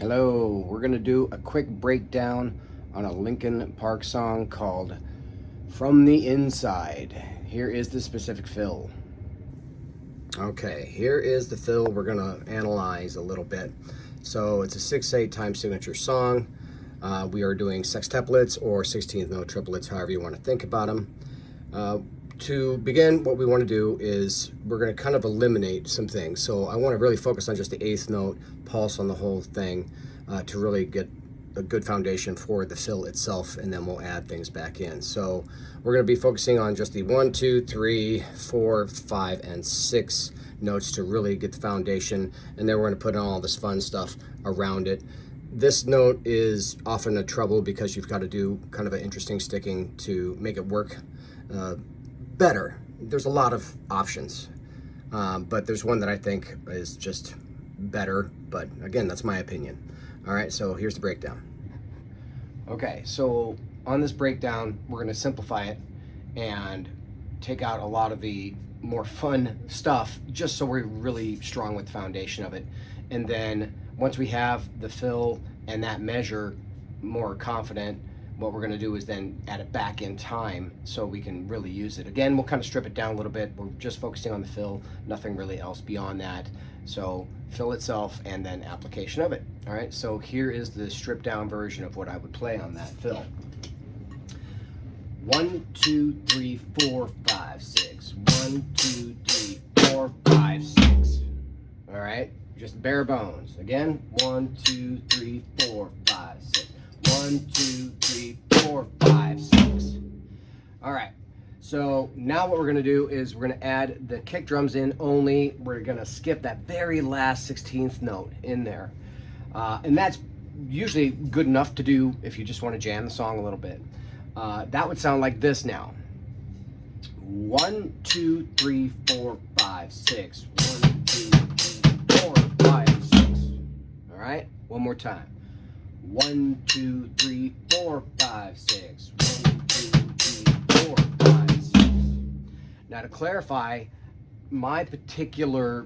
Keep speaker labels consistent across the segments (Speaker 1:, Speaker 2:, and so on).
Speaker 1: Hello, we're going to do a quick breakdown on a Linkin Park song called From the Inside. Here is the specific fill. Okay, here is the fill we're going to analyze a little bit. So it's a 6/8 time signature song. We are doing sextuplets or 16th note triplets, however you want to think about them. To begin, what we want to do is we're going to kind of eliminate some things. So I want to really focus on just the 8th note, pulse on the whole thing, to really get a good foundation for the fill itself, and then we'll add things back in. So we're going to be focusing on just the 1, 2, 3, 4, 5, and 6 notes to really get the foundation, and then we're going to put in all this fun stuff around it. This note is often a trouble because you've got to do kind of an interesting sticking to make it work better. There's a lot of options, but there's one that I think is just better, but again, that's my opinion. All right, so here's the breakdown. Okay, so on this breakdown, we're going to simplify it and take out a lot of the more fun stuff just so we're really strong with the foundation of it. And then once we have the fill and that measure more confident, what we're going to do is then add it back in time so we can really use it. Again, we'll kind of strip it down a little bit. We're just focusing on the fill, nothing really else beyond that. So fill itself and then application of it. All right, so here is the stripped down version of what I would play on that fill. 1, 2, 3, 4, 5, 6. 1, 2, 3, 4, 5, 6. All right, just bare bones. Again, 1, 2, 3, 4, 5, 6. 1, 2, 3, 4, 5, 6. All right, so now what we're gonna do is we're gonna add the kick drums in only. We're gonna skip that very last 16th note in there. And that's usually good enough to do if you just wanna jam the song a little bit. That would sound like this now. 1, 2, 3, 4, 5, 6. 1, 2, 3, 4, 5, 6. All right, one more time. 1, 2, 3, 4, 5, 6. 1, 2, 3, 4, 5, 6. Now to clarify, my particular,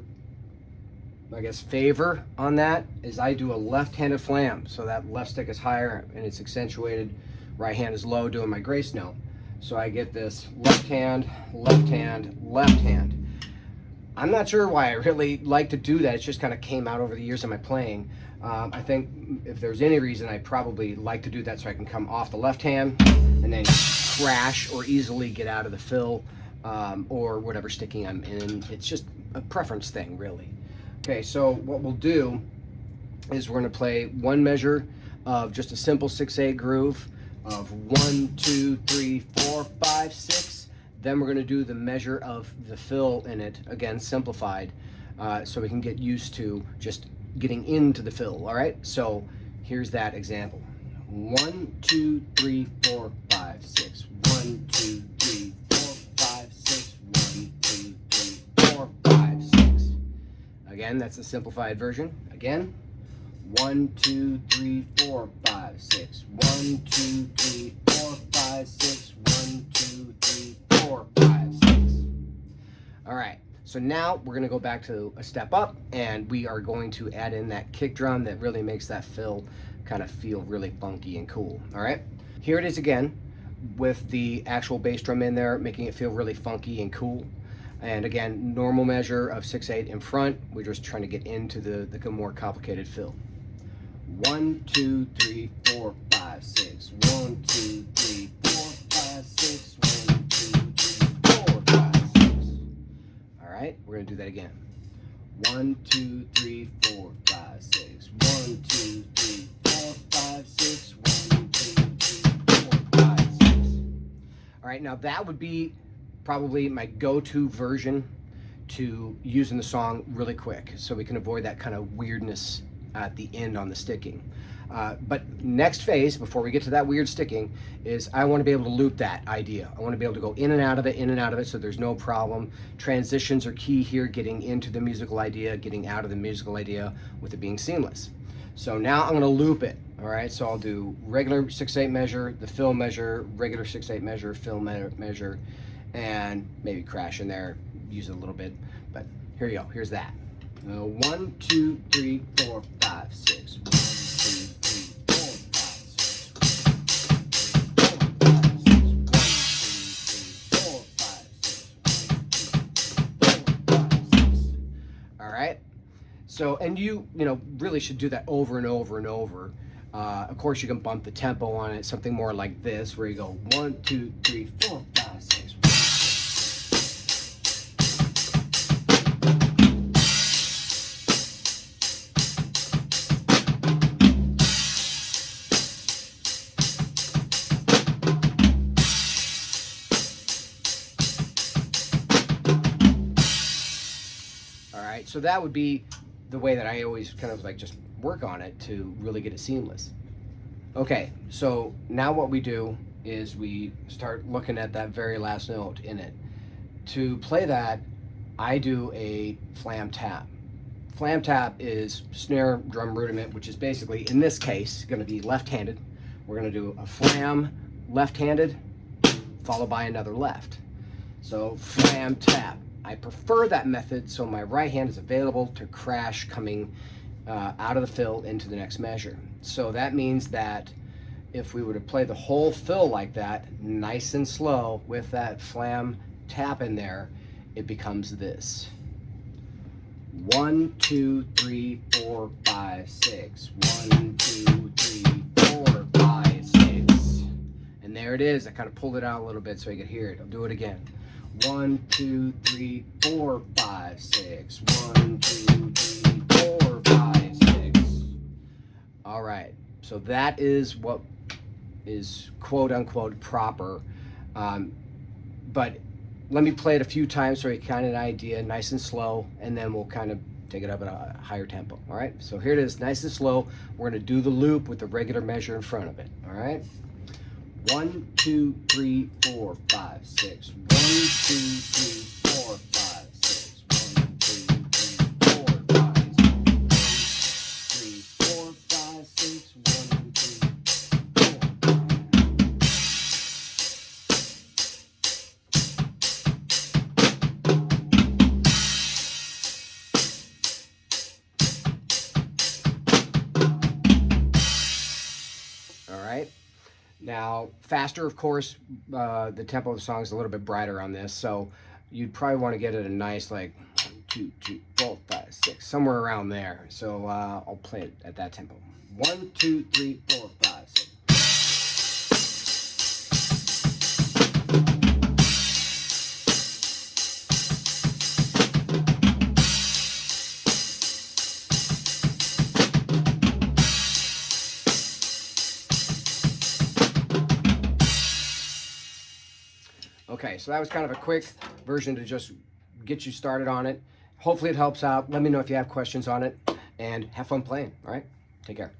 Speaker 1: I guess, favor on that is I do a left-handed flam. So that left stick is higher and it's accentuated. Right hand is low doing my grace note. So I get this left hand, left hand, left hand. I'm not sure why I really like to do that. It just kind of came out over the years of my playing. I think if there's any reason, I probably like to do that so I can come off the left hand and then crash or easily get out of the fill or whatever sticking I'm in. It's just a preference thing, really. Okay, so what we'll do is we're going to play one measure of just a simple 6/8 groove of 1, 2, 3, 4, 5, 6. Then we're going to do the measure of the fill in it, again simplified, so we can get used to just getting into the fill. All right, so here's that example. 1, 2, 3, 4, 5, 6. 1, 2, 3, 4, 5, 6. 1, 2, 3, 4, 5, 6. Again, that's the simplified version. Again, 1, 2, 3, 4, 5, 6. 1, 2, 3, 4, 5, 6. 1, 2, 3, 4, 5, 6. All right, so now we're gonna go back to a step up and we are going to add in that kick drum that really makes that fill kind of feel really funky and cool. All right, here it is again with the actual bass drum in there, making it feel really funky and cool. And again, normal measure of 6/8 in front. We're just trying to get into the more complicated fill. 1, 2, 3, 4, 5, 6. 1, 2, 3, 4, 5, 6. 1, 2, 3, 4, 5, 6. All right, we're gonna do that again. 1, 2, 3, 4, 5, 6. 1, 2, 3, 4, 5, 6. 1, 2, 3, 4, 5, 6. All right, now that would be probably my go-to version to using the song really quick so we can avoid that kind of weirdness at the end on the sticking. But next phase, before we get to that weird sticking, is I want to be able to loop that idea. I want to be able to go in and out of it, so there's no problem. Transitions are key here, getting into the musical idea, getting out of the musical idea with it being seamless. So now I'm going to loop it. All right, so I'll do regular 6/8 measure, the fill measure, regular 6/8 measure, fill measure, and maybe crash in there, use it a little bit. But here you go, here's that. 1, 2, 3, 4, 5, 6. 1, So, and you know, really should do that over and over and over. Of course, you can bump the tempo on it, something more like this, where you go 1, 2, 3, 4, 5, 6. All right, so that would be the way that I always kind of like just work on it to really get it seamless. Okay, so now what we do is we start looking at that very last note in it. To play that, I do a flam tap. Flam tap is snare drum rudiment, which is basically, in this case, going to be left-handed. We're going to do a flam left-handed, followed by another left. So flam tap. I prefer that method so my right hand is available to crash coming out of the fill into the next measure. So that means that if we were to play the whole fill like that, nice and slow with that flam tap in there, it becomes this. 1, 2, 3, 4, 5, 6. 1, 2, 3, 4, 5, 6. And there it is. I kind of pulled it out a little bit so you could hear it. I'll do it again. 1, 2, 3, 4, 5, 6. 1, 2, 3, 4, 5, 6. All right. So that is what is quote unquote proper. But let me play it a few times so you kind of an idea, nice and slow, and then we'll kind of take it up at a higher tempo. All right. So here it is, nice and slow. We're going to do the loop with the regular measure in front of it. All right. 1, 2, 3, 4, 5, 6. 1, 2, 3, 4, 5, 6. 1, 2, 3, 4, 5, 6. 1, 3, 4, 5, 6. 1, 2, 4. All right. Now, faster, of course, the tempo of the song is a little bit brighter on this, so you'd probably want to get it a nice, like, 1, 2, 3, 4, 5, 6, somewhere around there. So I'll play it at that tempo. 1, 2, 3, 4, 5, 6. Okay, so that was kind of a quick version to just get you started on it. Hopefully it helps out. Let me know if you have questions on it, and have fun playing, all right? Take care.